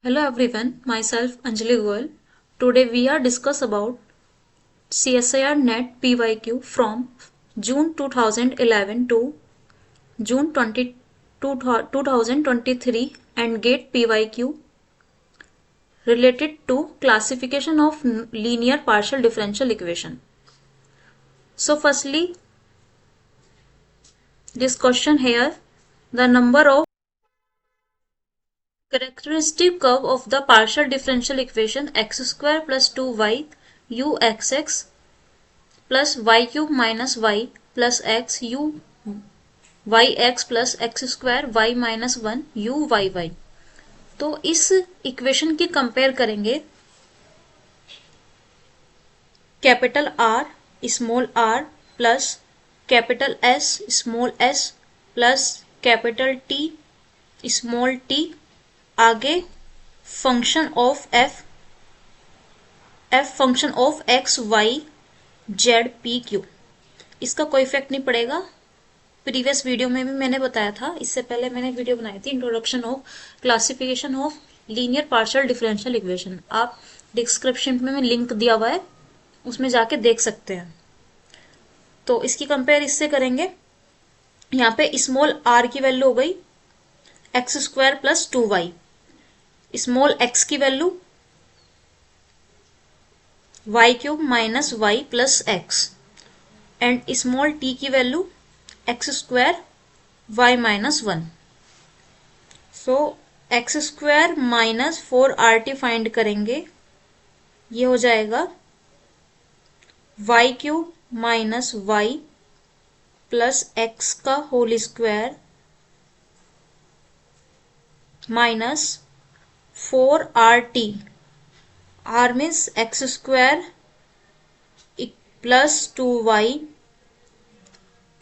Hello everyone, myself Anjali Goel. Today we are discuss about CSIR NET PYQ from June 2011 to June 2023 and GATE PYQ related to classification of linear partial differential equation. So firstly, this question here, the number of characteristic curve of the partial differential equation x square plus 2y uxx plus y cube minus y plus x u yx plus x square y minus one u y। तो इस equation की compare करेंगे capital R small are plus capital S small S plus capital T small t, आगे function of f function of x y z p q. इसका कोई effect नहीं पड़ेगा। Previous video में भी मैंने बताया था, इससे पहले मैंने वीडियो बनाई थी introduction of classification of linear partial differential equation. आप डिस्क्रिप्शन में लिंक दिया हुआ है, उसमें जाके देख सकते हैं। तो इसकी कंपेयर इससे करेंगे। यहाँ पे स्मॉल आर की वैल्यू हो गई x square plus 2y, small x की value y cube minus y plus x and small t की value x square y minus one. So x square minus 4RT find करेंगे, ये हो जाएगा y cube minus y plus x का whole square minus 4RT, R means x square plus 2y,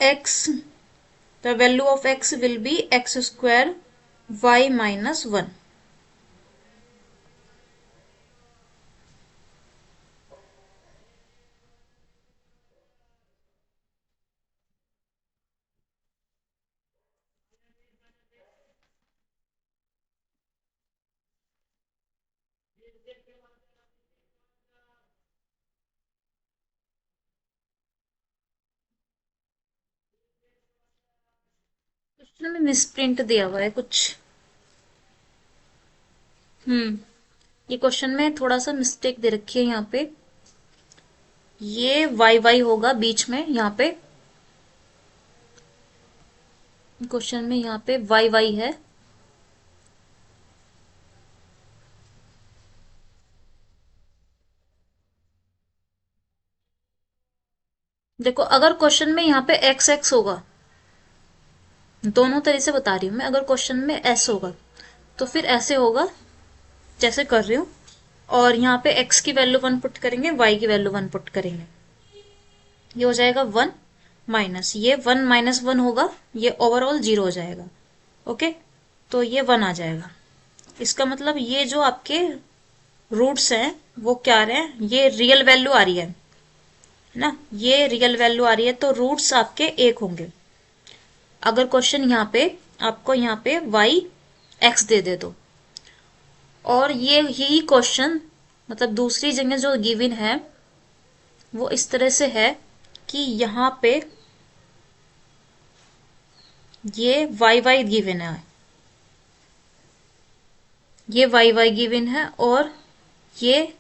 x, the value of x will be x square y minus 1. Question में misprint दिया हुआ है कुछ। ये क्वेश्चन में थोड़ा सा मिस्टेक दे रखी है। यहाँ पे ये वाई वाई होगा बीच में, यहाँ पे क्वेश्चन में यहाँ पे वाई वाई है। देखो, अगर क्वेश्चन में यहाँ पे एक्स एक्स होगा, दोनों तरह से बता रही हूं मैं, अगर क्वेश्चन में एस होगा तो फिर ऐसे होगा जैसे कर रही हूं, और यहाँ पे x की वैल्यू 1 पुट करेंगे, y की वैल्यू 1 पुट करेंगे, ये हो जाएगा 1 माइनस ये 1 माइनस 1 होगा, ये ओवरऑल 0 हो जाएगा। ओके, तो ये 1 आ जाएगा। इसका मतलब ये जो आपके रूट्स हैं वो क्या आ रहे हैं, ये रियल वैल्यू आ रही है ना, ये रियल वैल्यू आ रही है, तो रूट्स आपके 1 होंगे। अगर क्वेश्चन यहाँ पे आपको यहाँ पे y x दे दे तो, और ये यही क्वेश्चन मतलब दूसरी जगह जो गिवन है वो इस तरह से है कि यहाँ पे ये वाई वाई गिवन है, ये वाई वाई गिवन है, और ये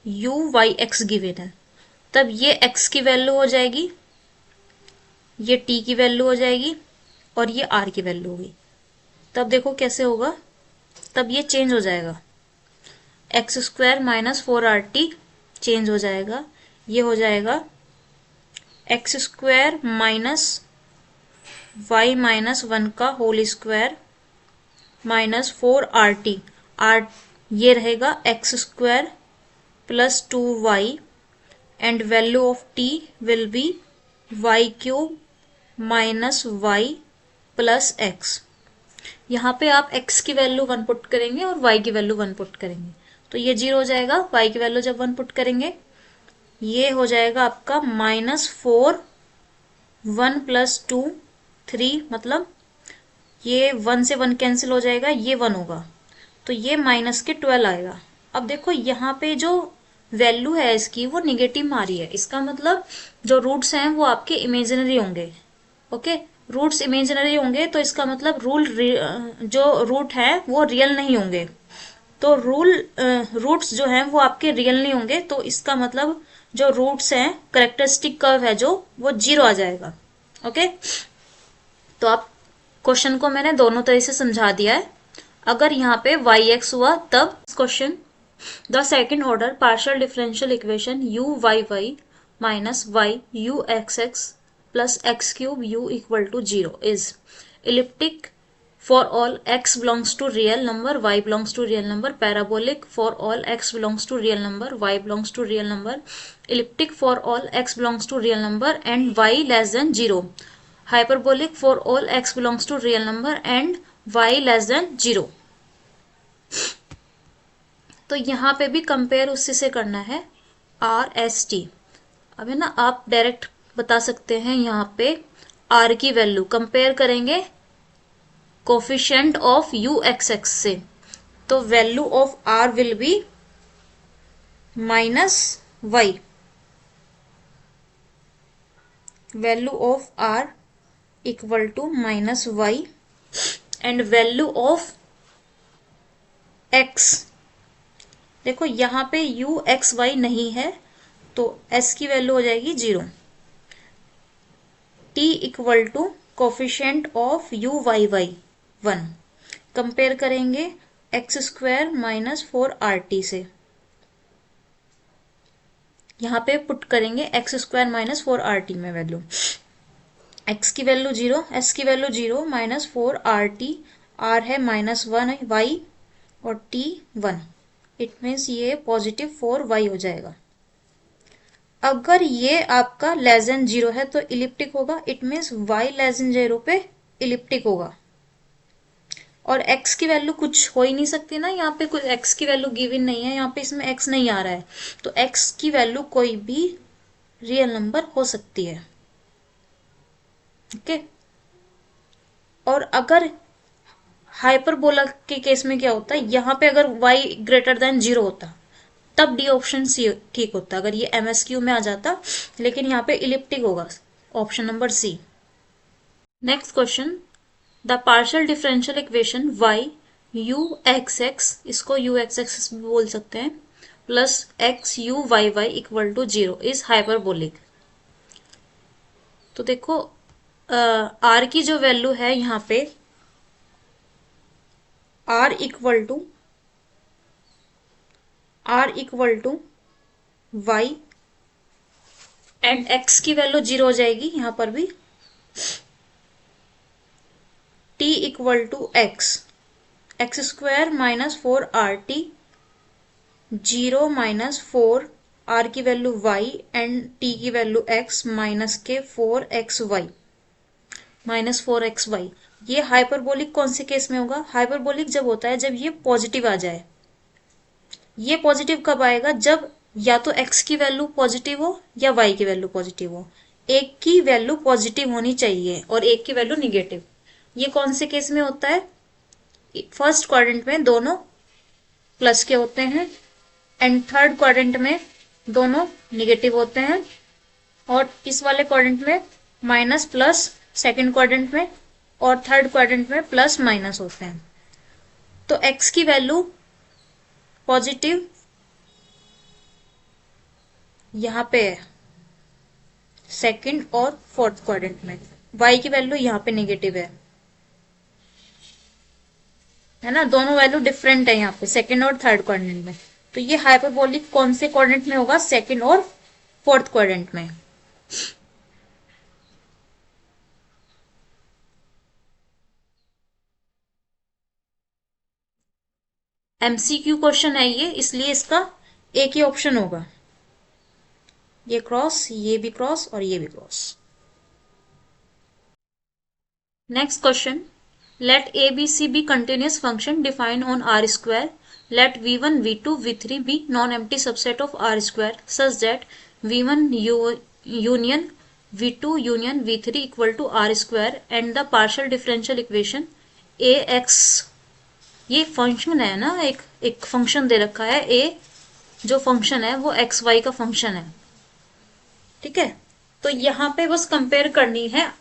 यू वाई एक्स गिवन है। तब ये x की वैल्यू हो जाएगी, ये t की वैल्यू हो जाएगी, और ये r की वैल्यू होगी। तब देखो कैसे होगा, तब ये चेंज हो जाएगा, x square minus 4RT change हो जाएगा, ये हो जाएगा x square minus y minus 1 का whole square minus 4RT, R ये रहेगा x square plus 2y and value of t will be y cube minus y plus x. यहाँ पे आप x की वैल्यू 1 पुट करेंगे और y की वैल्यू 1 पुट करेंगे, तो ये 0 हो जाएगा। y की वैल्यू जब 1 पुट करेंगे, ये हो जाएगा आपका -4 1 प्लस 2 3, मतलब ये 1 से 1 कैंसिल हो जाएगा, ये 1 होगा, तो ये माइनस के 12 आएगा। अब देखो यहाँ पे जो वैल्यू है इसकी वो निगेटिव आ रही है, इसका मतलब जो रूट्स हैं वो आपके इमेजिनरी होंगे। ओके, रूट्स इमेजिनरी होंगे तो इसका मतलब जो रूट है वो रियल नहीं होंगे। तो रूट्स जो हैं वो आपके रियल नहीं होंगे, तो इसका मतलब जो रूट्स हैं करेक्टरिस्टिक कर्व है जो वो 0 आ जाएगा। ओके, तो आप क्वेश्चन को मैंने दोनों तरह से समझा दिया है। अगर यहाँ पे y(x) हुआ तब question the second order partial differential equation u(y)(y) minus y u(x)(x) plus x³ u equal to 0 is elliptic for all x belongs to real number, y belongs to real number, parabolic for all x belongs to real number, y belongs to real number, elliptic for all x belongs to real number and y less than 0, hyperbolic for all x belongs to real number and y less than 0। तो यहाँ पे भी compare उसी से करना है RST। अब है ना, आप डायरेक्ट बता सकते हैं यहाँ पे R की वैल्यू कंपेयर करेंगे कोफिशिएंट ऑफ UXX से, तो value of R will be minus y, value of R equal to minus y and value of x, देखो यहाँ पे UXY नहीं है तो s की वैल्यू हो जाएगी 0। t equal to coefficient of UYY 1, compare करेंगे x² माइनस 4RT से, यहाँ पे पुट करेंगे x² माइनस 4RT में वैल्यू, x की वैल्यू 0, s की वैल्यू 0 माइनस 4RT, r है माइनस 1 y और t 1, इट मीन्स ये पॉजिटिव 4y हो जाएगा। अगर ये आपका लेस देन 0 है तो इलिप्टिक होगा, it means y less than 0 पे इलिप्टिक होगा। और x की वैल्यू कुछ हो ही नहीं सकती ना, यहाँ पे कुछ x की वैल्यू गिवन नहीं है, यहाँ पे इसमें x नहीं आ रहा है, तो x की वैल्यू कोई भी रियल नंबर हो सकती है। ओके, और अगर हाइपरबोला के केस में क्या होता है, यहाँ पे अगर y ग्रेटर देन 0 होता तब डी ऑप्शन सी ठीक होता, अगर ये MSQ में आ जाता, लेकिन यहाँ पे इलिप्टिक होगा, option number C. Next question, the partial differential equation y u(x)(x), इसको u(x)(x) भी बोल सकते हैं, plus x u(y)(y) equal to 0 is hyperbolic. तो देखो r की जो वैल्यू है यहाँ पे r equal to y and x की वैल्यू 0 हो जाएगी यहाँ पर भी, t equal to x² minus 4RT 0 minus 4 r की वैल्यू y एंड t की वैल्यू x माइनस के 4xy माइनस 4xy। ये हाइपरबोलिक कौन से केस में होगा, हाइपरबोलिक जब होता है जब ये पॉजिटिव आ जाए। ये पॉजिटिव कब आएगा, जब या तो x की वैल्यू पॉजिटिव हो या y की वैल्यू पॉजिटिव हो, एक की वैल्यू पॉजिटिव होनी चाहिए और एक की वैल्यू निगेटिव। ये कौन से केस में होता है, फर्स्ट क्वाड्रेंट में दोनों प्लस के होते हैं एंड थर्ड क्वाड्रेंट में दोनों निगेटिव होते हैं, और इस वाले क्वाड्रेंट में माइनस प्लस, सेकंड क्वाड्रेंट में और थर्ड क्वाड्रेंट में प्लस माइनस होते हैं। तो x की वैल्यू पॉजिटिव यहाँ पे है सेकंड और फोर्थ क्वाड्रेंट में, y की वैल्यू यहाँ पे नेगेटिव है ना, दोनों वैल्यू डिफरेंट है यहाँ पे सेकंड और थर्ड क्वाड्रेंट में। तो ये हाइपरबोलिक कौन से क्वाड्रेंट में होगा, सेकंड और फोर्थ क्वाड्रेंट में। MCQ क्वेश्चन है ये, इसलिए इसका एक ही ऑप्शन होगा, ये क्रॉस, ये भी क्रॉस और ये भी cross. Next question, let ABC be continuous function defined on R square, let V1, V2, V3 be non-empty subset of R square such that V1 union V2 union V3 equal to R square and the partial differential equation AX ये function है ना, एक function दे रखा है ए, जो function है वो x Y का फंक्शन है, ठीक है। तो यहां पे बस कंपेयर करनी है,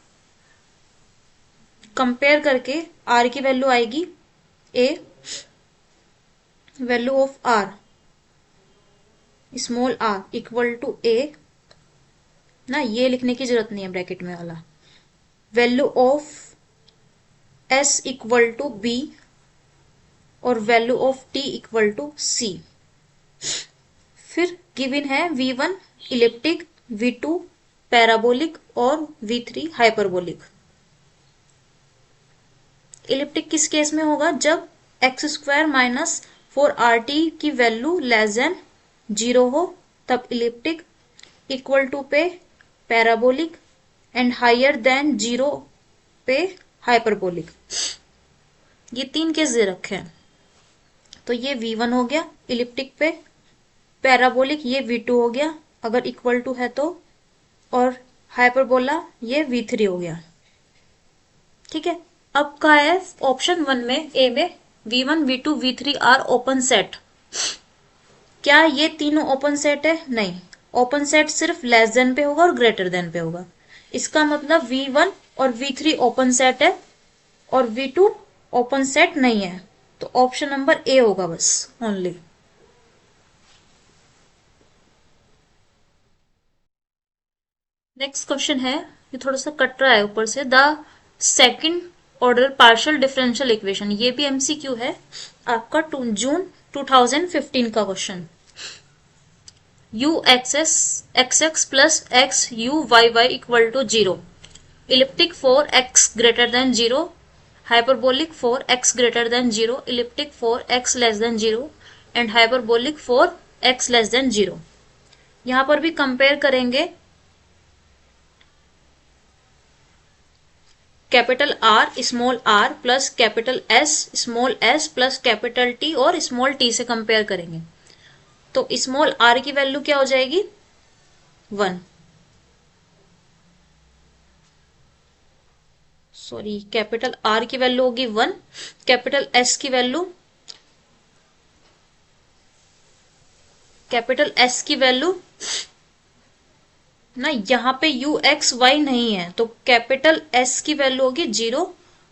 कंपेयर करके आर की वैल्यू आएगी a, value of R small r equal to a ना, ये लिखने की जरूरत नहीं है ब्रैकेट में वाला, value of S equal to B और value of T equal to C. फिर गिवन है V1 इलिप्टिक, V2 पैराबोलिक और V3 हाइपरबोलिक। इलिप्टिक किस केस में होगा, जब एक्स स्क्वायर माइनस 4RT की वैल्यू लेस देन 0 हो तब इलिप्टिक, इक्वल टू पे पैराबोलिक एंड हायर देन 0 पे हाइपरबोलिक। ये 3 केस दे रखे हैं। तो ये V1 हो गया इलिप्टिक पे, पैराबोलिक ये V2 हो गया अगर इक्वल टू है तो, और हाइपरबोला ये V3 हो गया, ठीक है। अब का है ऑप्शन 1 में, ए में V1 V2 V3 are open set. क्या ये तीनों ओपन सेट है? नहीं, ओपन सेट सिर्फ लेस देन पे होगा और ग्रेटर देन पे होगा। इसका मतलब V1 और V3 ओपन सेट है और V2 ओपन सेट नहीं है, तो ऑप्शन नंबर ए होगा बस ओनली। नेक्स्ट क्वेश्चन है, ये थोड़ा सा कट रहा है ऊपर से, the second order partial differential equation. ये भी एमसीक्यू है आपका जून 2015 का question. u x x plus x u y y equal to 0, elliptic for x greater than 0, hyperbolic for x greater than 0, elliptic for x less than 0 and hyperbolic for x less than 0। यहां पर भी compare करेंगे capital R small are plus capital S small S plus capital T और small T से compare करेंगे। तो small r की value क्या हो जाएगी 1, सॉरी कैपिटल आर की वैल्यू होगी 1, कैपिटल एस की वैल्यू, कैपिटल एस की वैल्यू ना, यहां पे यू एक्स वाई नहीं है तो कैपिटल एस की वैल्यू होगी 0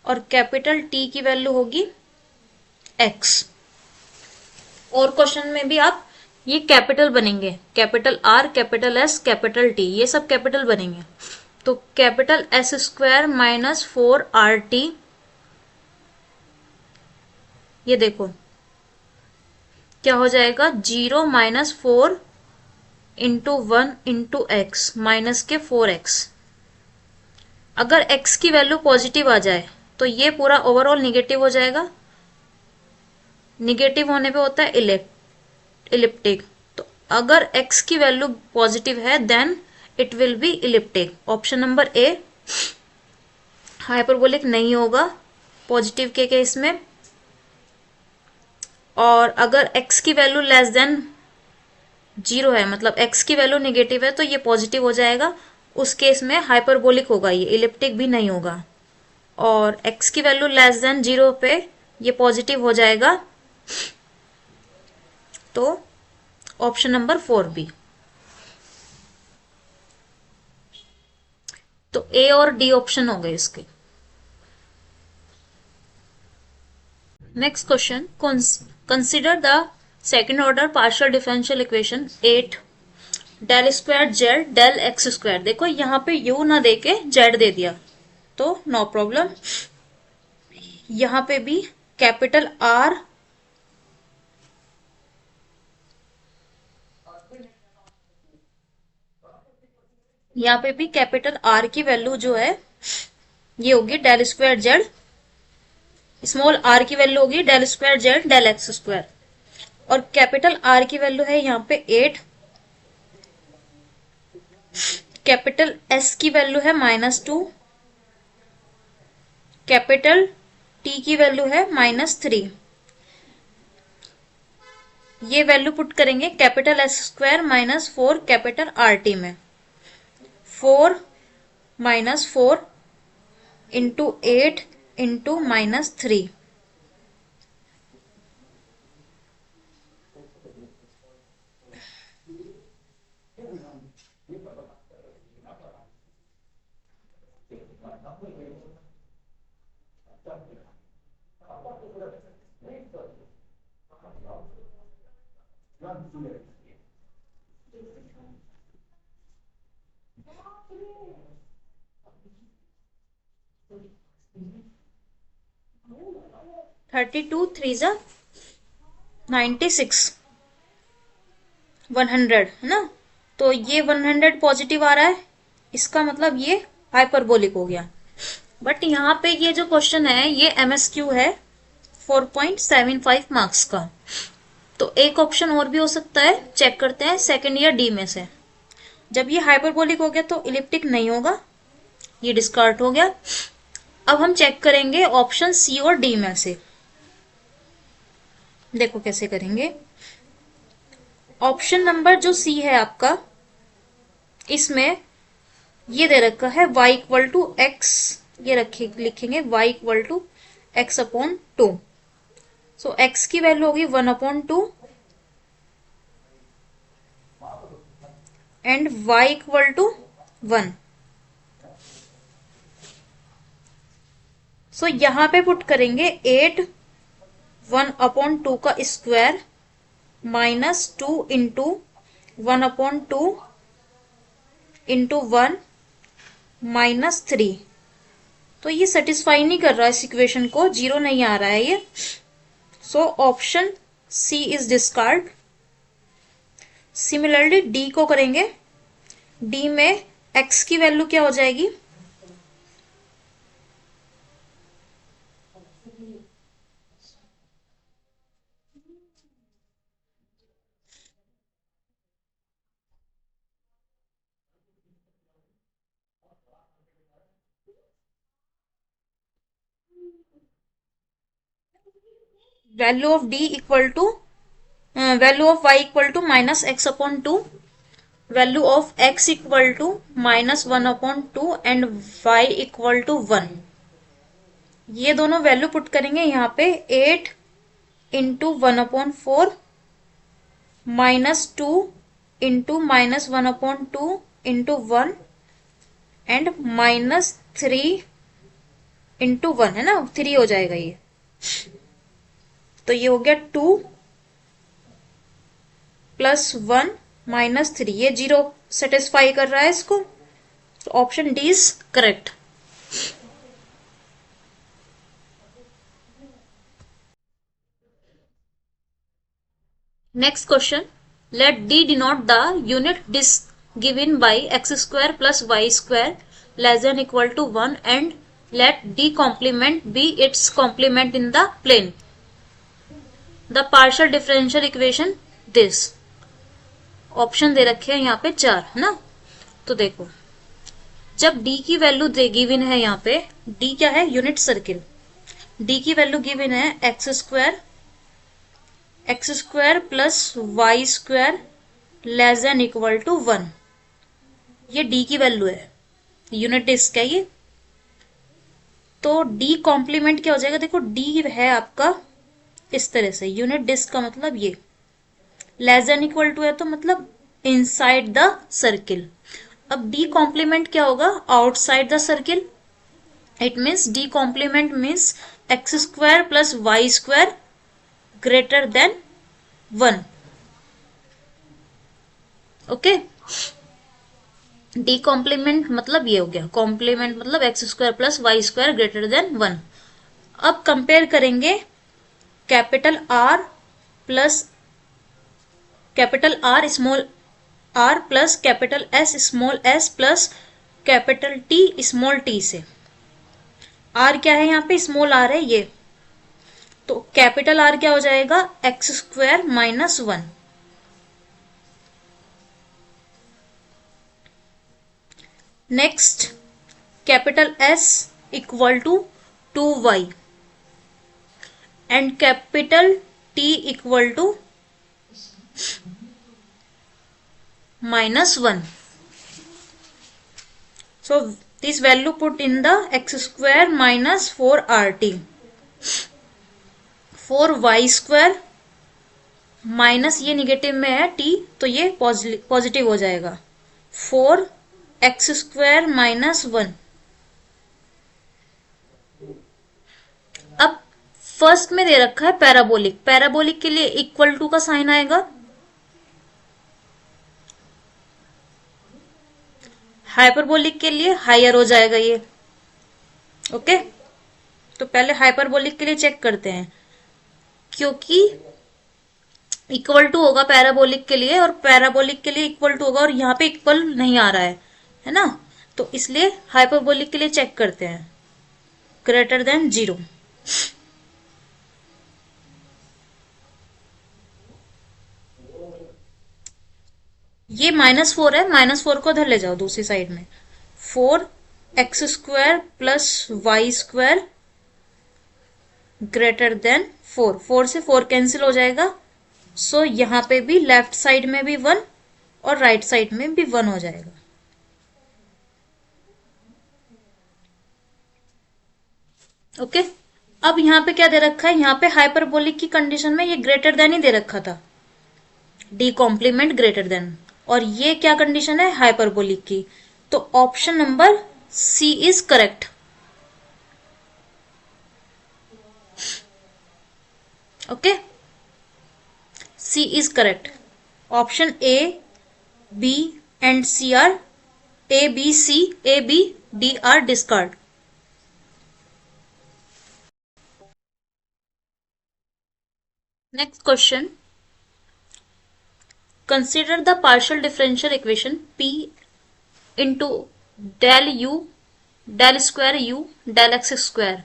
और कैपिटल टी की वैल्यू होगी x। और क्वेश्चन में भी आप ये कैपिटल बनेंगे, capital R capital S capital T, ये सब कैपिटल बनेंगे। तो capital S square minus 4RT, ये देखो क्या हो जाएगा 0 minus 4 into 1 into x minus के 4x। अगर x की वैल्यू पॉजिटिव आ जाए तो ये पूरा ओवरऑल निगेटिव हो जाएगा, निगेटिव होने पे होता है इलिप्टिक। तो अगर x की वैल्यू पॉजिटिव है then it will be elliptic. Option number A hyperbolic नहीं होगा पॉजिटिव के केस में, और अगर x की वैल्यू लेस देन 0 है मतलब x की वैल्यू निगेटिव है तो ये पॉजिटिव हो जाएगा, उस केस में हाइपरबोलिक होगा, ये इलिप्टिक भी नहीं होगा। और x की वैल्यू लेस देन 0 पे ये पॉजिटिव हो जाएगा, तो ऑप्शन नंबर 4 बी। तो ए और डी ऑप्शन हो गए इसके। Next question, consider the second order partial differential equation 8 del square z del x square. देखो यहां पे u ना देके जेड दे दिया तो नो प्रॉब्लम, यहां पे भी कैपिटल आर यहाँ पे भी कैपिटल आर की वैल्यू जो है ये होगी del square z, small r की वैल्यू होगी del square z del x square, और कैपिटल आर की वैल्यू है यहाँ पे 8, कैपिटल एस की वैल्यू है -2, कैपिटल टी की वैल्यू है -3। ये वैल्यू पुट करेंगे capital S square minus 4 capital R T में, 4 माइनस 4 इंटू 8 इंटू -3, 32 3 जा 96, 100 है ना। तो ये 100 पॉजिटिव आ रहा है, इसका मतलब ये हाइपरबोलिक हो गया। बट यहाँ पे ये जो क्वेश्चन है ये एमएसक्यू है 4.75 मार्क्स का। तो एक ऑप्शन और भी हो सकता है, चेक करते हैं सेकंड या डी में से। जब ये हाइपरबोलिक हो गया तो इलिप्टिक नहीं होगा, ये डिस्कार्ड हो गया। अब हम चेक करेंगे ऑप्शन सी और डी में से। देखो कैसे करेंगे। ऑप्शन नंबर जो सी है आपका, इसमें ये दे रखा है y इक्वल टू एक्स, ये लिखेंगे y equal to x upon 2। So x की वैल्यू होगी 1/2 and y equal to 1। So यहां पे पुट करेंगे 8 1/2 का square minus 2 into 1/2 into 1 minus 3। तो ये सेटिस्फाई नहीं कर रहा है इस इक्वेशन को, जीरो नहीं आ रहा है ये। So option C is discard. Similarly D को करेंगे। डी में एक्स की वैल्यू क्या हो जाएगी, value of d equal to value of y equal to minus x upon 2, value of x equal to minus 1/2 and y equal to 1। ये दोनों value put करेंगे यहाँ पे 8 into 1/4 minus 2 into minus 1/2 into 1 and minus 3 into 1 है ना, 3 हो जाएगा ये। तो ये हो गया 2 प्लस 1 माइनस 3, ये 0 सेटिस्फाई कर रहा है इसको। तो option D is correct. Next question, let D denote the unit disc given by x square plus y square less than equal to 1 and let D complement be its complement in the plane the partial differential equation this. Option दे रखे हैं यहाँ पे 4 है ना। तो देखो, जब d की वैल्यू गिवन है, यहाँ पे d क्या है, यूनिट सर्किल। d की वैल्यू गिवन है x square plus y square less than equal to 1। ये d की वैल्यू है, यूनिट डिस्क है ये। तो d कॉम्प्लीमेंट क्या हो जाएगा, देखो d है आपका इस तरह से, यूनिट डिस्क का मतलब ये लेस देन इक्वल टू है तो मतलब इनसाइड द सर्किल। अब d कॉम्प्लीमेंट क्या होगा, outside the circle. It means d complement means x square plus y square greater than 1। Okay, d complement मतलब ये हो गया, कॉम्प्लीमेंट मतलब x square plus y square greater than 1। अब compare करेंगे capital R plus capital R small r plus capital S small s plus capital T small t से। r क्या है, यहाँ पे स्मॉल r है ये, तो कैपिटल R क्या हो जाएगा, x square minus 1। Next capital S equal to 2y and capital T equal to -1. So this value put in the x square minus 4rt, 4y square minus ये negative में है t, तो ये positive हो जाएगा, 4x स्क्वायर माइनस 1। अब first में दे रखा है पैराबोलिक, पैराबोलिक के लिए इक्वल टू का साइन आएगा, हाइपरबोलिक के लिए हायर हो जाएगा ये। ओके, तो पहले हाइपरबोलिक के लिए चेक करते हैं, क्योंकि इक्वल टू होगा पैराबोलिक के लिए, और पैराबोलिक के लिए इक्वल टू होगा, और यहाँ पे इक्वल नहीं आ रहा है ना, तो इसलिए हाइपरबोलिक के लिए चेक करते हैं, ग्रेटर देन 0। ये -4 है, -4 को उधर ले जाओ दूसरी साइड में। 4x² plus y² greater than 4। 4 से 4 कैंसिल हो जाएगा, सो यहां पे भी लेफ्ट साइड में भी 1 और राइट साइड में भी 1 हो जाएगा। ओके, अब यहां पे क्या दे रखा है, यहां पे हाइपरबोलिक की कंडीशन में ये ग्रेटर देन ही दे रखा था, डी कॉम्प्लीमेंट ग्रेटर देन, और ये क्या कंडीशन है, हाइपरबोलिक की। तो option number C is correct. Okay, C is correct. Option A, B and C are, A B C, A B D are discard. Next question, consider the partial differential equation p into del u del square u del x square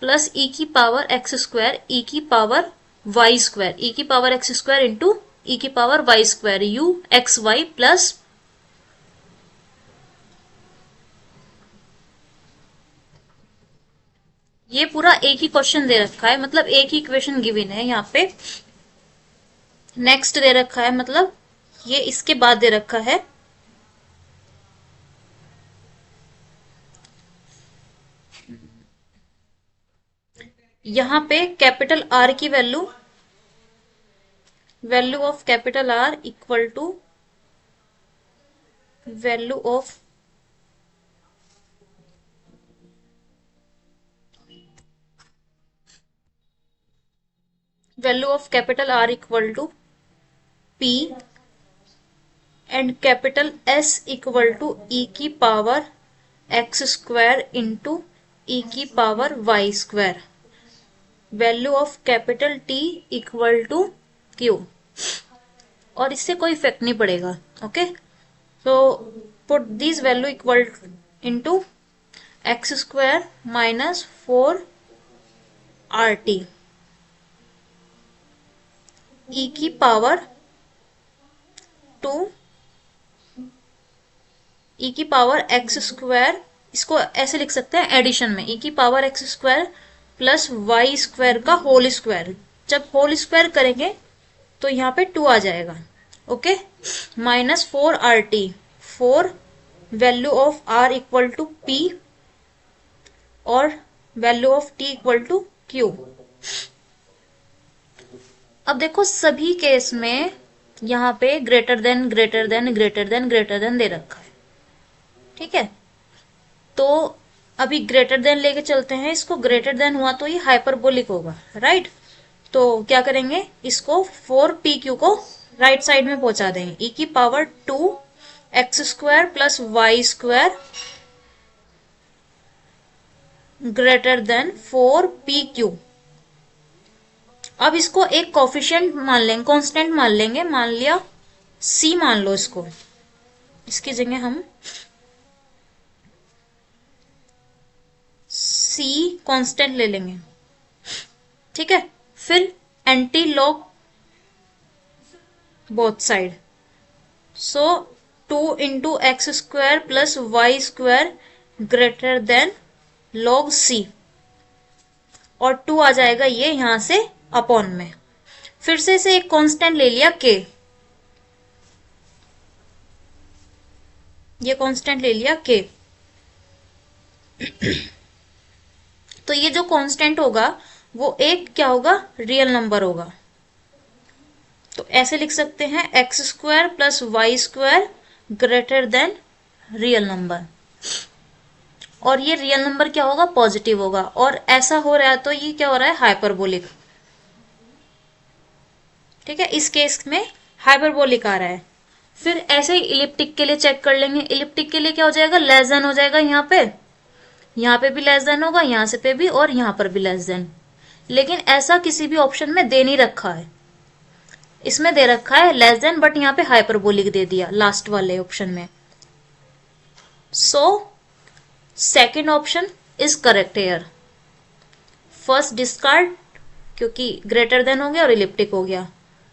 plus e की power x square e की power y square e की power x square into e की power y square u x y plus ये पूरा एक ही question दे रखा है, मतलब एक ही इक्वेशन गिवन है यहाँ पे। नेक्स्ट दे रखा है, मतलब ये इसके बाद दे रखा है। यहां पे कैपिटल आर की value of capital R equal to value of capital R equal to P and capital S equal to E की power x square into E की power y square, value of capital T equal to Q, और इससे कोई effect नहीं पड़ेगा। Okay, so put this value equal into x square minus 4 rt e की power 2 e की power x स्क्वायर, इसको ऐसे लिख सकते हैं एडिशन में, e की power x square plus y square का होल स्क्वायर। जब होल स्क्वायर करेंगे तो यहाँ पे 2 आ जाएगा। Okay, -4rt, 4 value of r equal to p और value of t equal to q। अब देखो सभी केस में यहाँ पे greater than greater than greater than greater then they रखा है, ठीक है। तो अभी ग्रेटर देन लेके चलते हैं इसको, ग्रेटर देन हुआ तो ये हाइपरबोलिक होगा, राइट। तो क्या करेंगे, इसको 4pq को राइट साइड में पहुंचा देंगे, e की power 2 x square plus y square greater than 4pq। अब इसको एक कोफिशिएंट मान लेंगे, कांस्टेंट मान लेंगे, मान लिया c मान लो इसको, इसकी जगह हम c कांस्टेंट ले लेंगे, ठीक है। फिर anti log both side, so 2 into x square plus y square greater than log c, और 2 आ जाएगा ये यहां से अपॉन में। फिर से इसे एक कांस्टेंट ले लिया k, ये कांस्टेंट ले लिया k। तो ये जो कांस्टेंट होगा वो एक क्या होगा, रियल नंबर होगा। तो ऐसे लिख सकते हैं x square plus y square greater than real number, और ये रियल नंबर क्या होगा, पॉजिटिव होगा। और ऐसा हो रहा है तो ये क्या हो रहा है, हाइपरबोलिक, ठीक है। इस केस में हाइपरबोलिक आ रहा है। फिर ऐसे ही इलिप्टिक के लिए चेक कर लेंगे। इलिप्टिक के लिए क्या हो जाएगा, लेस देन हो जाएगा, यहाँ पे भी लेस देन होगा, यहाँ से पे भी, और यहाँ पर भी लेस देन। लेकिन ऐसा किसी भी ऑप्शन में दे नहीं रखा है, इसमें दे रखा है लेस देन, बट यहाँ पे हाइपरबोलिक दे दिया लास्ट वाले ऑप्शन में। So second option is correct hair. First discard क्योंकि ग्रेटर देन हो गया और इलिप्टिक हो गया।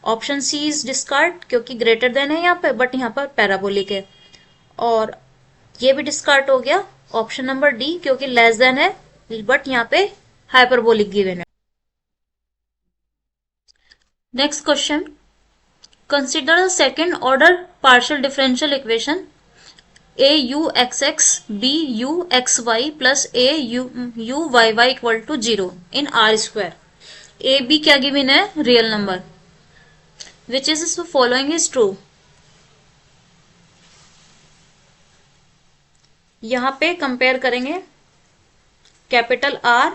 ऑप्शन सी इज डिस्कार्ड क्योंकि ग्रेटर देन है यहाँ पे, बट यहाँ पर पैराबोलिक है। और ये भी डिस्कार्ड हो गया ऑप्शन नंबर डी क्योंकि लेस देन है, बट यहाँ पे हाइपरबोलिक गिवन है। Next question, consider the second order partial differential equation a u x x b u x y plus a u y y equal to 0 in r square. a b क्या given है, real number. Which is following is true. यहां पे compare करेंगे capital R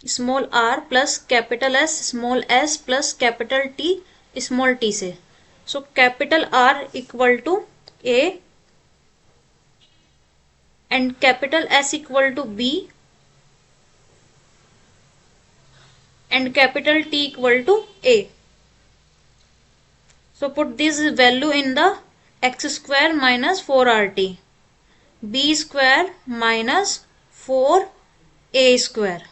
small r plus capital S plus capital T small t से। So capital R equal to A and capital S equal to B and capital T equal to A। So put this value in the x square minus 4rt, b square minus 4a square.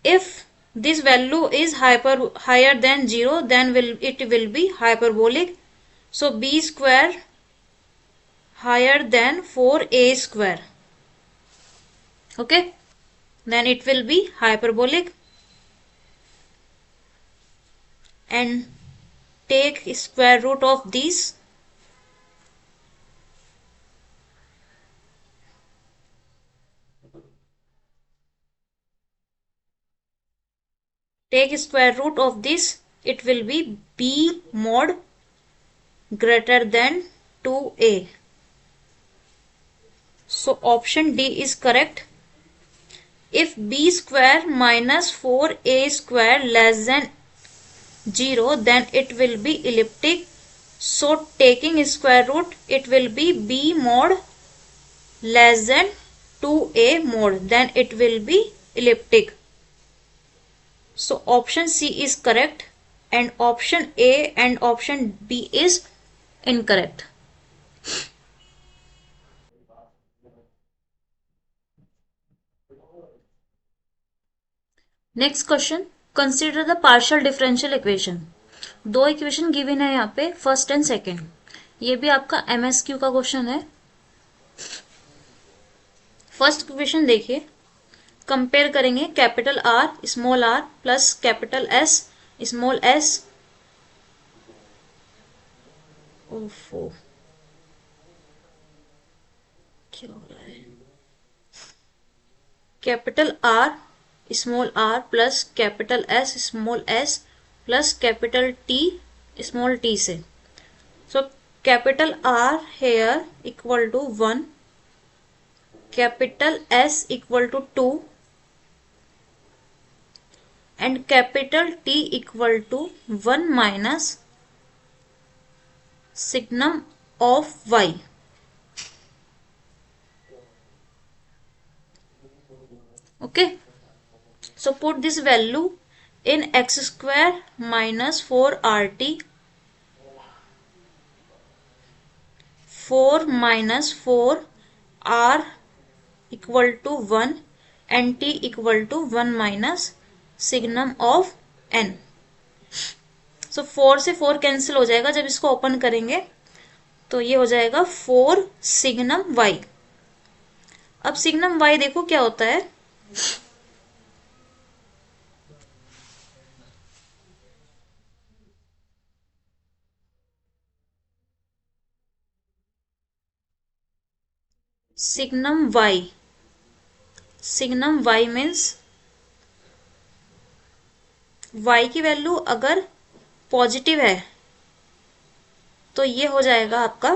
If this value is higher than 0, then it will be hyperbolic. So b square higher than 4a square. Okay, then it will be hyperbolic. And take square root of these. Take square root of this, it will be b mod greater than 2a. So option D is correct. If b square minus 4a square less than 0, then it will be elliptic. So taking square root, it will be b mod less than 2a mod, then it will be elliptic. So option C is correct and option A and option B is incorrect. Next question, consider the partial differential equation. दो equation given है यहाँ पे, first and second. ये भी आपका MSQ का question है। First equation देखिए, कंपेयर करेंगे capital R small r plus capital S small s। ओफो, क्या हो रहा है। Capital R small r plus capital S small s plus capital T small t से। So capital R here equal to 1, capital S equal to 2 and capital T equal to 1 minus signum of y। Okay, so put this value in x square minus 4rt, 4 minus 4 r equal to 1 and t equal to 1 minus signum of n. So 4 से 4 cancel हो जाएगा जब इसको open करेंगे, तो ये हो जाएगा 4 सिग्नम y। अब सिग्नम y देखो क्या होता है, सिग्नम y मीन्स y की वैल्यू अगर पॉजिटिव है तो ये हो जाएगा आपका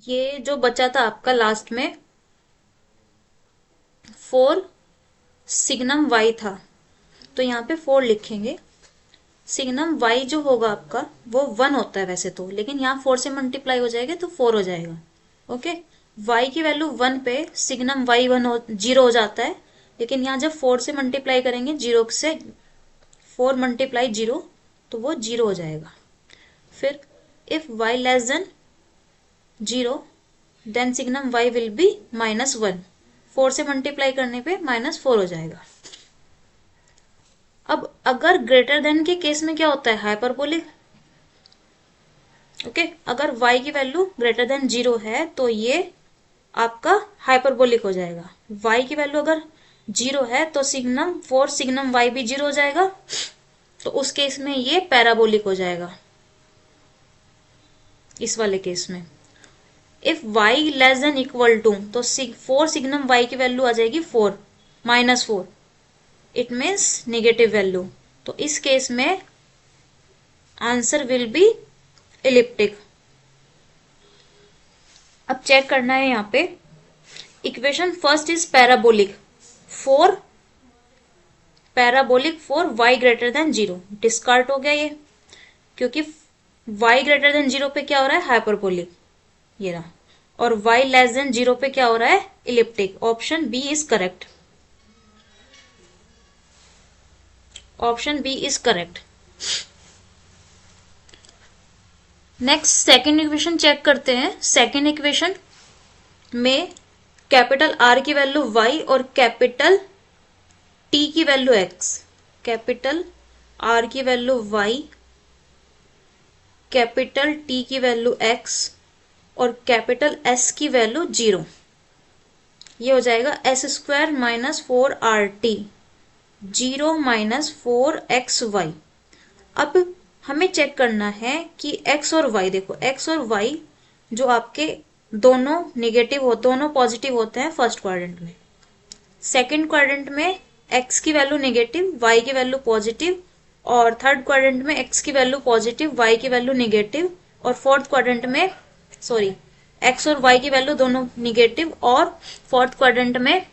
ये जो बचा था आपका लास्ट में 4 सिग्नम y था, तो यहाँ पे 4 लिखेंगे। सिग्नम y जो होगा आपका वो 1 होता है वैसे तो, लेकिन यहाँ 4 से मल्टीप्लाई हो जाएगा तो 4 हो जाएगा। ओके, y की वैल्यू 1 पे सिग्नम y 0 हो जाता है, लेकिन यहाँ जब 4 से मल्टीप्लाई करेंगे 0 से 4 मल्टीप्लाई 0 तो वो 0 हो जाएगा। फिर if y less than 0 then signum y will be -1। 4 से मल्टीप्लाई करने पे -4 हो जाएगा। अब अगर ग्रेटर देन के केस में क्या होता है, हाइपरबोलिक। ओके, अगर y की वैल्यू ग्रेटर देन 0 है तो ये आपका हाइपरबोलिक हो जाएगा। y की वैल्यू अगर 0 है तो सिग्नम 4 सिग्नम y भी 0 हो जाएगा, तो उस केस में ये पैराबोलिक हो जाएगा। इस वाले केस में if y less than equal to, तो 4 सिग्नम y की वैल्यू आ जाएगी 4 -4, इट मीन्स नेगेटिव वैल्यू। तो इस केस में आंसर विल बी इलिप्टिक। अब चेक करना है यहाँ पे, equation first is parabolic for y greater than 0। Discard हो गया ये, क्योंकि y ग्रेटर देन 0 पे क्या हो रहा है, हाइपरबोलिक, ये रहा। और y लेस देन 0 पे क्या हो रहा है, elliptic. Option B is correct. Option B is correct. Next second equation check करते हैं। सेकेंड इक्वेशन में कैपिटल R की वैल्यू y और कैपिटल T की वैल्यू x। कैपिटल R की वैल्यू y, कैपिटल T की वैल्यू x और capital S की वैल्यू 0। ये हो जाएगा s² - 4RT 0 - 4xy। अब हमें चेक करना है कि x और y, देखो x और y जो आपके दोनों नेगेटिव हो, दोनों पॉजिटिव होते हैं फर्स्ट क्वाड्रेंट में। सेकंड क्वाड्रेंट में x की वैल्यू नेगेटिव, y की वैल्यू पॉजिटिव, और थर्ड क्वाड्रेंट में x की वैल्यू पॉजिटिव, y की वैल्यू नेगेटिव, और फोर्थ क्वाड्रेंट में x और y की वैल्यू दोनों नेगेटिव, और फोर्थ क्वाड्रेंट में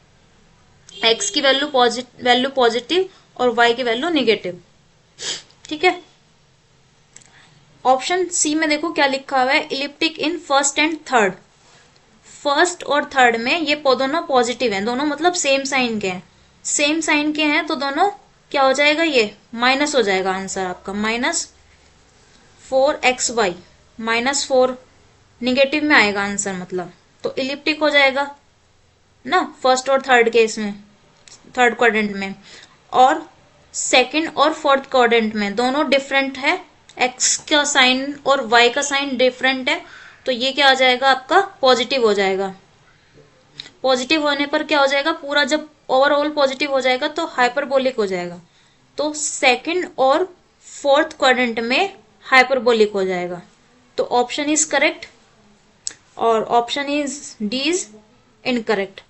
x की वैल्यू पॉजिटिव और y की वैल्यू नेगेटिव। ठीक है, ऑप्शन सी में देखो क्या लिखा हुआ है, elliptic in first and third. First और थर्ड में ये दोनों पॉजिटिव हैं, दोनों मतलब सेम साइन के हैं। सेम साइन के हैं तो दोनों क्या हो जाएगा, ये माइनस हो जाएगा आंसर आपका, -4xy, -4 निगेटिव में आएगा आंसर मतलब, तो इलिप्टिक हो जाएगा ना फर्स्ट और थर्ड केस में, थर्ड क्वाड्रेंट में। और सेकंड और फोर्थ क्वाड्रेंट में दोनों डिफरेंट है, x का साइन और y का साइन डिफरेंट है, तो ये क्या आ जाएगा आपका, पॉजिटिव हो जाएगा। पॉजिटिव होने पर क्या हो जाएगा, पूरा जब ओवरऑल पॉजिटिव हो जाएगा तो हाइपरबोलिक हो जाएगा। तो सेकंड और फोर्थ क्वाड्रेंट में हाइपरबोलिक हो जाएगा। तो ऑप्शन इज करेक्ट और option is D is incorrect,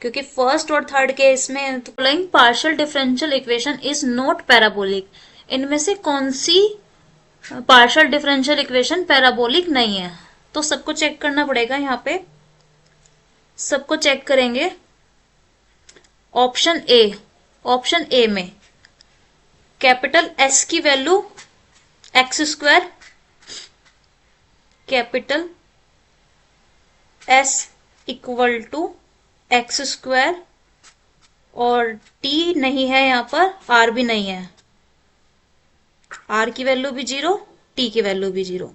क्योंकि फर्स्ट और थर्ड केस में following partial differential equation is not parabolic. इनमें से कौन सी पार्शियल डिफरेंशियल इक्वेशन पैराबोलिक नहीं है, तो सबको चेक करना पड़ेगा। यहाँ पे सबको चेक करेंगे। ऑप्शन ए में कैपिटल S की value x², capital S equal to x², और t नहीं है यहाँ पर, r भी नहीं है, r की वैल्यू भी 0, t की वैल्यू भी 0।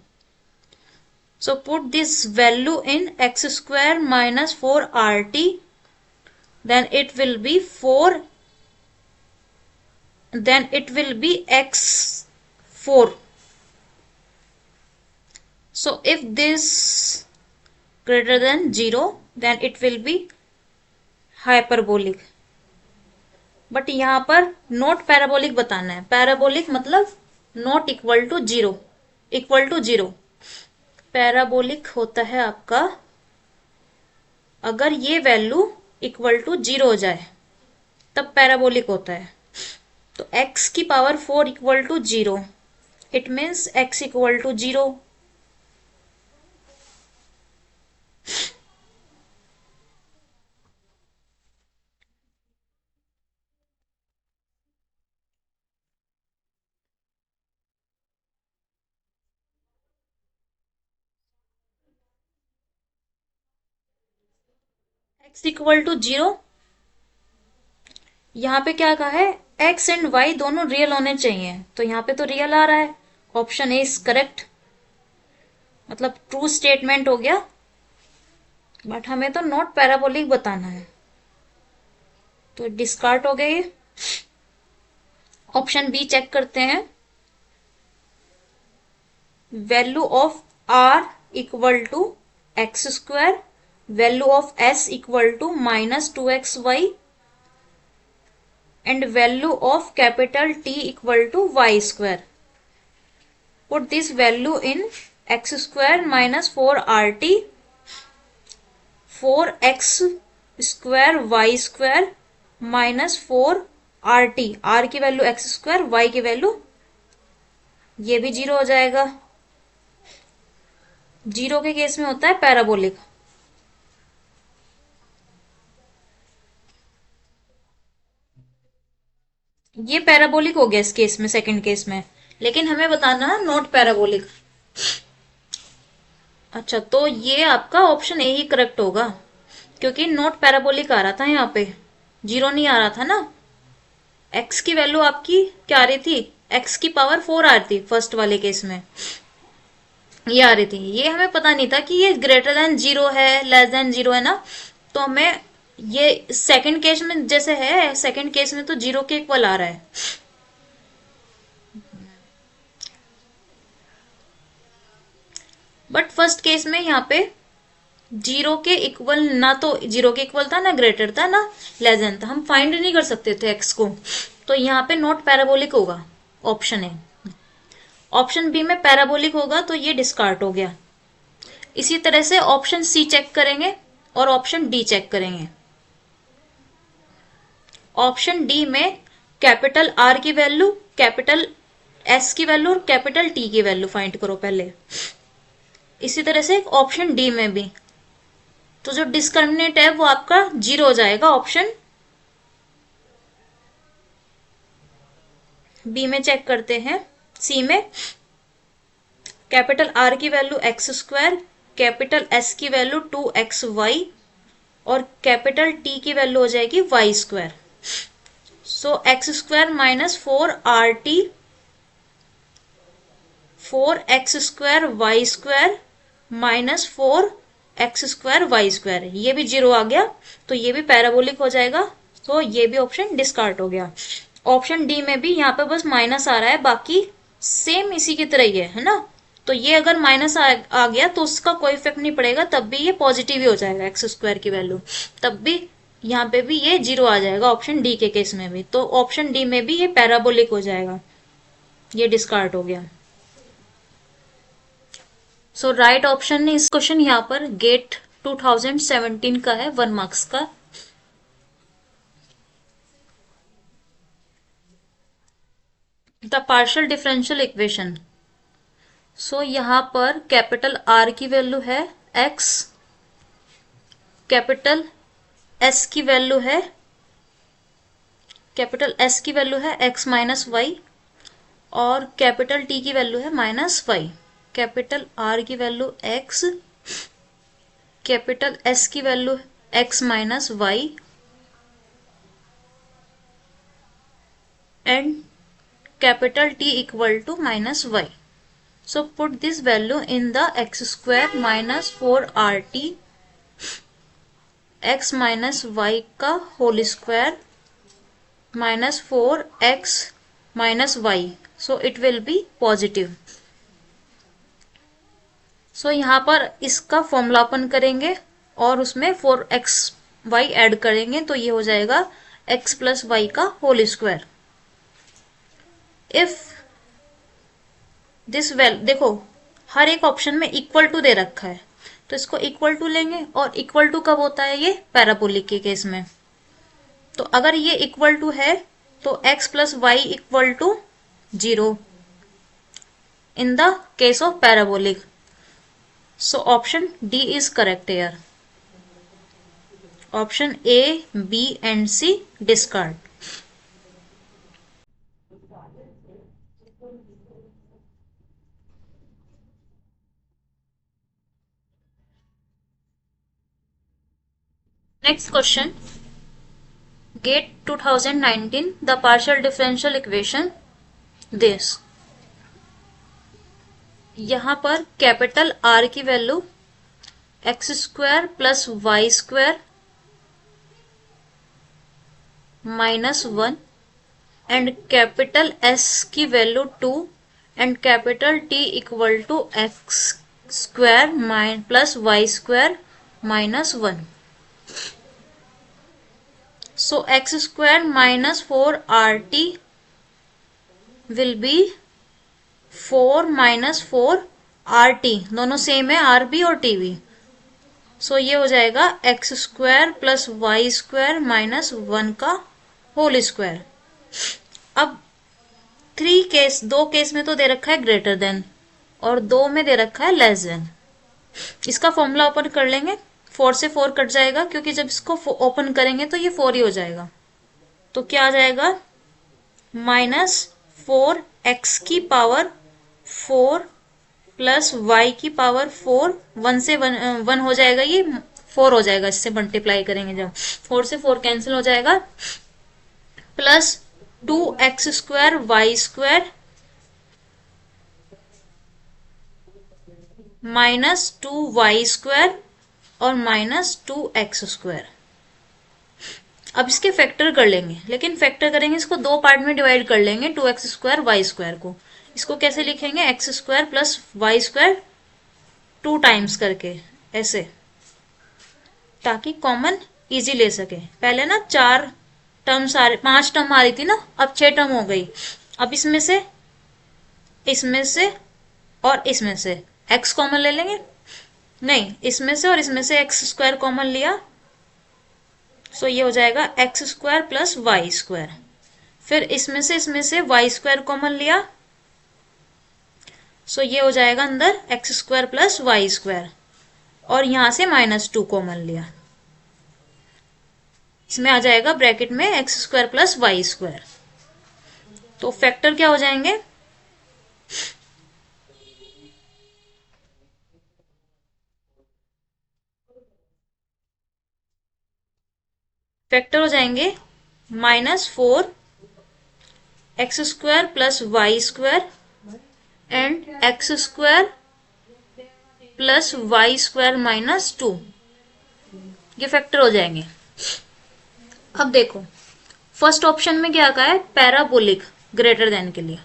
So put this value in x² - 4RT, then it will be 4, then it will be x4. So if this greater than 0, then it will be hyperbolic. But यहाँ पर not parabolic बताना है। Parabolic मतलब not equal to 0, equal to 0। Parabolic होता है आपका अगर ये वैल्यू इक्वल टू 0 हो जाए तब पैराबोलिक होता है। तो x की power 4 equal to 0, it means x equal to 0। x equal to 0, यहाँ पे क्या कहा है, x एंड y दोनों रियल होने चाहिए, तो यहाँ पे तो रियल आ रहा है, ऑप्शन ए इज करेक्ट, मतलब ट्रू स्टेटमेंट हो गया। बट हमें तो नॉट पैराबोलिक बताना है, तो डिस्कार्ड हो गया ये। ऑप्शन बी चेक करते हैं। Value of r equal to x square, value of s equal to -2xy and value of capital T equal to y square. Put this value in x square minus 4rt, 4x square y square minus 4rt, r की value x square, y की value, ये भी 0 हो जाएगा। 0 के case में होता है पैराबोलिक। ये पैराबोलिक हो गया इस केस में, सेकंड केस में, लेकिन हमें बताना है नॉट पैराबोलिक। अच्छा, तो ये आपका ऑप्शन ए ही करेक्ट होगा, क्योंकि नॉट पैराबोलिक आ रहा था, यहाँ पे 0 नहीं आ रहा था ना। x की वैल्यू आपकी क्या आ रही थी, x की पावर 4 आ रही थी फर्स्ट वाले केस में, ये आ रही थी। ये हमें पता नहीं था कि ये ग्रेटर देन 0 है, लेस देन 0 है ना, तो हमें ये सेकंड केस में जैसे है, सेकंड केस में तो 0 के इक्वल आ रहा है। बट फर्स्ट केस में यहाँ पे 0 के इक्वल, ना तो 0 के इक्वल था, ना ग्रेटर था, ना लेस देन था, हम फाइंड नहीं कर सकते थे x को, तो यहाँ पे नॉट पैराबोलिक होगा, ऑप्शन है। ऑप्शन बी में पैराबोलिक होगा, तो ये डिस्कार्ड हो गया। इसी तरह से ऑप्शन सी चेक करेंगे और ऑप्शन डी चेक करेंगे। ऑप्शन डी में कैपिटल आर की वैल्यू, कैपिटल एस की वैल्यू और कैपिटल टी की वैल्यू फाइंड करो पहले। इसी तरह से ऑप्शन डी में भी, तो जो डिस्क्रिमिनेंट है वो आपका 0 हो जाएगा। ऑप्शन बी में चेक करते हैं। सी में कैपिटल आर की value x square, capital S की वैल्यू 2xy और कैपिटल टी की वैल्यू हो जाएगी y square. So x square minus 4rt, 4x square y square minus 4x square y square, ये भी 0 आ गया, तो ये भी पैराबोलिक हो जाएगा, तो ये भी ऑप्शन डिस्कार्ड हो गया। ऑप्शन डी में भी यहाँ पे बस माइनस आ रहा है, बाकी सेम इसी की तरह ही है ना, तो ये अगर माइनस आ गया तो उसका कोई इफेक्ट नहीं पड़ेगा, तब भी ये पॉजिटिव ही हो जाएगा एक्स स्क्वायर की वैल्यू, तब भी यहाँ पे भी ये 0 आ जाएगा ऑप्शन डी के केस में भी, तो ऑप्शन डी में भी ये पैराबोलिक हो जाएगा, ये डिस्कार्ड हो गया। सो राइट ऑप्शन इस क्वेश्चन यहाँ पर गेट 2017 का है, 1 मार्क्स का। The partial differential equation. So यहाँ पर कैपिटल आर की वैल्यू है x, कैपिटल s की वैल्यू है, कैपिटल s की वैल्यू है x माइनस वाई और कैपिटल t की वैल्यू है माइनस वाई। कैपिटल r की वैल्यू x, कैपिटल s की value x minus y and capital t equal to minus Y. So put this value in the x square minus 4rt x minus y का whole square minus 4x minus y. So it will be positive. So यहाँ पर इसका formula अपन करेंगे और उसमें 4xy add करेंगे, तो ये हो जाएगा x प्लस वाई का whole square. If this value, देखो हर एक ऑप्शन में इक्वल टू दे रखा है, तो इसको इक्वल टू लेंगे, और इक्वल टू कब होता है, ये पैराबोलिक के केस में। तो अगर ये इक्वल टू है तो x plus y equal to 0 in the case of parabolic. So option D is correct here. Option A, B and C discard. Next question. GATE 2019 the partial differential equation this. यहां पर capital R की value x square plus y square -1 and capital S की value 2 and capital T equal to x square plus y square -1. So x square -4 RT will be 4 -4 RT. दोनों same है, R B और T B. So ये हो जाएगा x square plus y square -1 का whole square. अब दो case में तो दे रखा है ग्रेटर देन और दो में दे रखा है लेस देन. इसका फॉर्मूला ओपन कर लेंगे. 4 से 4 कट जाएगा क्योंकि जब इसको ओपन करेंगे तो ये 4 ही हो जाएगा. तो क्या आ जाएगा -4x की पावर 4 प्लस y की पावर 4. 1 से 1 हो जाएगा, ये 4 हो जाएगा. इससे मल्टीप्लाई करेंगे जब 4 से 4 कैंसिल हो जाएगा. Plus 2x square y square -2y square और -2x स्क्वायर. अब इसके फैक्टर कर लेंगे, लेकिन फैक्टर करेंगे इसको दो पार्ट में डिवाइड कर लेंगे. 2x स्क्वायर वाई स्क्वायर को इसको कैसे लिखेंगे, x square plus y square 2 times करके ऐसे, ताकि कॉमन इजी ले सके. पहले ना 5 टर्म आ रही थी ना, अब 6 टर्म हो गई. अब इसमें से और इसमें से x कॉमन ले लेंगे. नहीं, इसमें से और इसमें से एक्स स्क्वायर कॉमन लिया. सो ये हो जाएगा x square plus y square. फिर इसमें से वाई स्क्वायर कॉमन लिया. सो ये हो जाएगा अंदर x square plus y square और यहां से -2 कॉमन लिया. इसमें आ जाएगा ब्रैकेट में x square plus y square. तो फैक्टर क्या हो जाएंगे, फैक्टर हो जाएंगे -4 x square plus y square and x square plus y square -2. ये फैक्टर हो जाएंगे. अब देखो फर्स्ट ऑप्शन में क्या कहा है, पैराबोलिक ग्रेटर देन के लिए.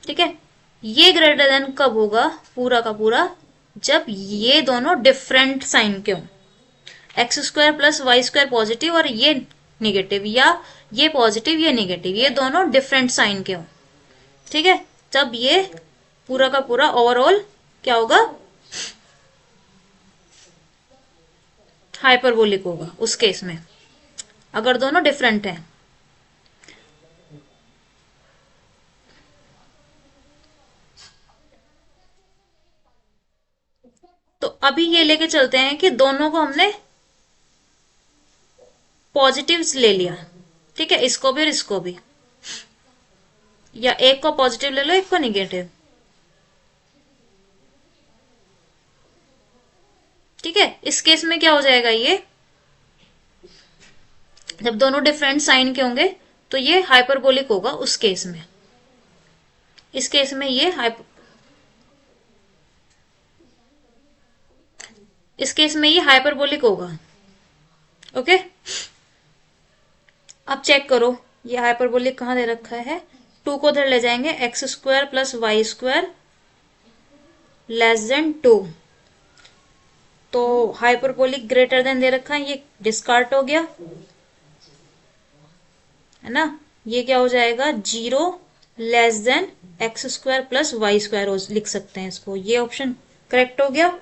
ठीक है, ये ग्रेटर देन कब होगा पूरा का पूरा, जब ये दोनों डिफरेंट साइन के हों. X square plus y square positive और ये निगेटिव, या ये पॉजिटिव ये निगेटिव, ये दोनों डिफरेंट साइन के हों. ठीक है, तब ये पूरा का पूरा ओवरऑल क्या होगा, हाइपरबोलिक होगा उस केस में, अगर दोनों डिफरेंट हैं. तो अभी ये लेके चलते हैं कि दोनों को हमने पॉजिटिव्स ले लिया. ठीक है, इसको भी और इसको भी, या एक को पॉजिटिव ले लो एक को निगेटिव. ठीक है, इस केस में क्या हो जाएगा, ये जब दोनों डिफरेंट साइन के होंगे तो ये हाइपरबोलिक होगा उस केस में. इस केस में ये हाइपरबोलिक होगा. ओके, अब चेक करो ये हाइपरबोलिक कहां दे रखा है. 2 को उधर ले जाएंगे, x square plus y square <2. तो हाइपरबोलिक ग्रेटर देन दे रखा है, ये डिस्कार्ड हो गया है ना. ये क्या हो जाएगा, 0 < x square plus y square लिख सकते हैं इसको. ये ऑप्शन करेक्ट हो गया.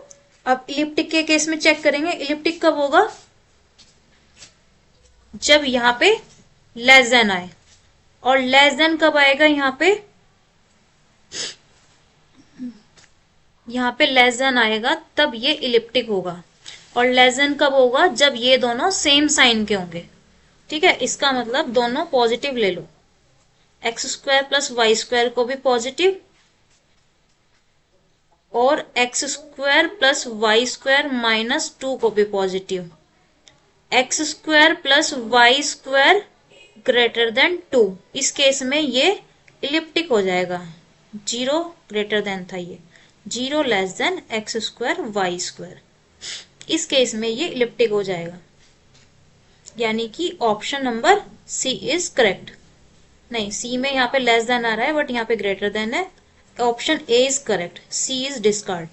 अब इलिप्टिक के केस में चेक करेंगे, इलिप्टिक कब होगा, जब यहां पे लेस देन आए. और लेस देन कब आएगा, यहां पे यहाँ पे लेस देन आएगा तब ये इलिप्टिक होगा, और लेस देन कब होगा, जब ये दोनों सेम साइन के होंगे। ठीक है, इसका मतलब दोनों पॉजिटिव ले लो, x square plus y square को भी पॉजिटिव, और x square plus y square minus 2 को भी positive, x square plus y square greater than 2। इस केस में ये इलिप्टिक हो जाएगा, 0 ग्रेटर देन था ये, 0 less than x square y square. इस केस में ये इलिप्टिक हो जाएगा, यानी कि option number C is correct. नहीं, सी में यहाँ पे लेस देन आ रहा है बट यहाँ पे ग्रेटर देन है। Option A is correct, C is discard.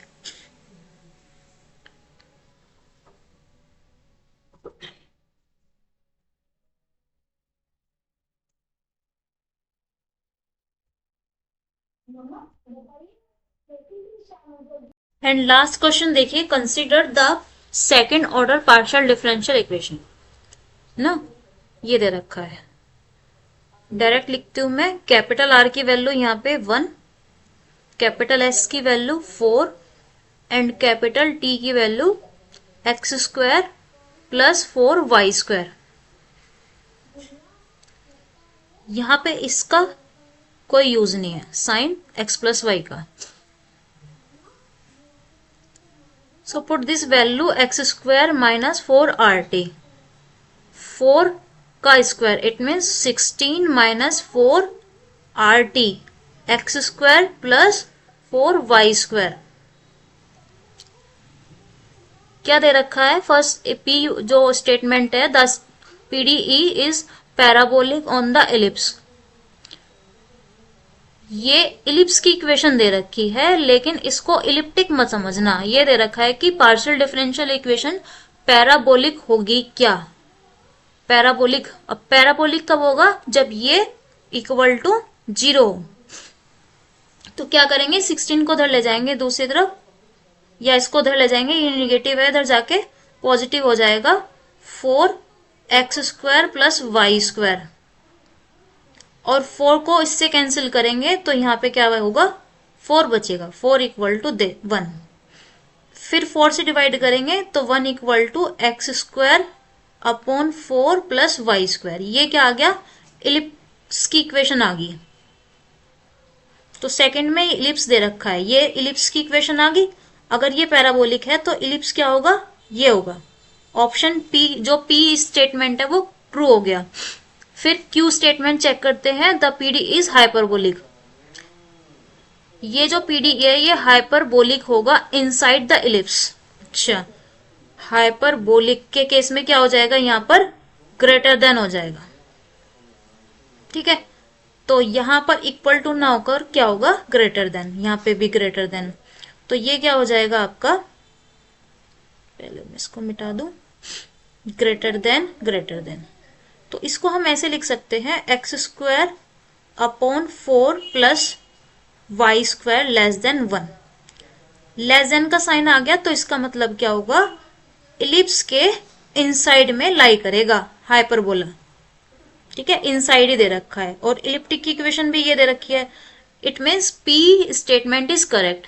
And last question देखिए, consider the second order partial differential equation ना, ये दे रखा है। डायरेक्ट लिखती हूं मैं, कैपिटल आर की वैल्यू यहाँ पे 1, कैपिटल एस की वैल्यू 4 एंड कैपिटल टी की value x square plus 4 y square. यहां पे इसका कोई यूज नहीं है, साइन एक्स प्लस वाई का। So put this value x square minus 4RT, 4 का square it means 16 minus 4RT x square plus 4वाई स्क्वायर। क्या दे रखा है, फर्स्ट पी जो स्टेटमेंट है, the PDE is parabolic on the ellipse. ये इलिप्स की इक्वेशन दे रखी है, लेकिन इसको इलिप्टिक मत समझना। ये दे रखा है कि पार्शियल डिफरेंशियल इक्वेशन पैराबोलिक होगी क्या, पैराबोलिक। अब पैराबोलिक कब होगा, जब ये इक्वल टू 0 हो। तो क्या करेंगे, 16 को उधर ले जाएंगे दूसरी तरफ, या इसको उधर ले जाएंगे, ये निगेटिव है, इधर जाके पॉजिटिव हो जाएगा, 4x square plus y square, और 4 को इससे कैंसिल करेंगे तो यहाँ पे क्या होगा, 4 बचेगा, 4 इक्वल टू 1। फिर 4 से डिवाइड करेंगे तो 1 equal to x square upon 4 plus y square. ये क्या आ गया, इलिप्स की इक्वेशन आ गई। तो सेकंड में इलिप्स दे रखा है, ये इलिप्स की इक्वेशन आ गई। अगर ये पैराबोलिक है तो इलिप्स क्या होगा, ये होगा। ऑप्शन पी, जो पी स्टेटमेंट है वो ट्रू हो गया। फिर क्यू स्टेटमेंट चेक करते हैं, द पीडी इज हाइपरबोलिक। ये जो पीडी है ये हाइपरबोलिक होगा इनसाइड द इलिप्स। अच्छा, हाइपरबोलिक के केस में क्या हो जाएगा, यहां पर ग्रेटर देन हो जाएगा। ठीक है, तो यहां पर इक्वल टू ना होकर क्या होगा, ग्रेटर देन, यहां पे भी ग्रेटर देन। तो ये क्या हो जाएगा आपका, पहले मैं इसको मिटा दूं, ग्रेटर देन ग्रेटर देन। तो इसको हम ऐसे लिख सकते हैं, x square upon 4 plus y square less than 1। Less than का साइन आ गया तो इसका मतलब क्या होगा, इलिप्स के इनसाइड में लाई करेगा हाइपरबोला। ठीक है, इनसाइड ही दे रखा है, और इलिप्टिक की इक्वेशन भी ये दे रखी है। It means P statement is correct.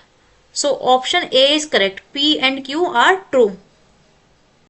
So option A is correct, P and Q R true.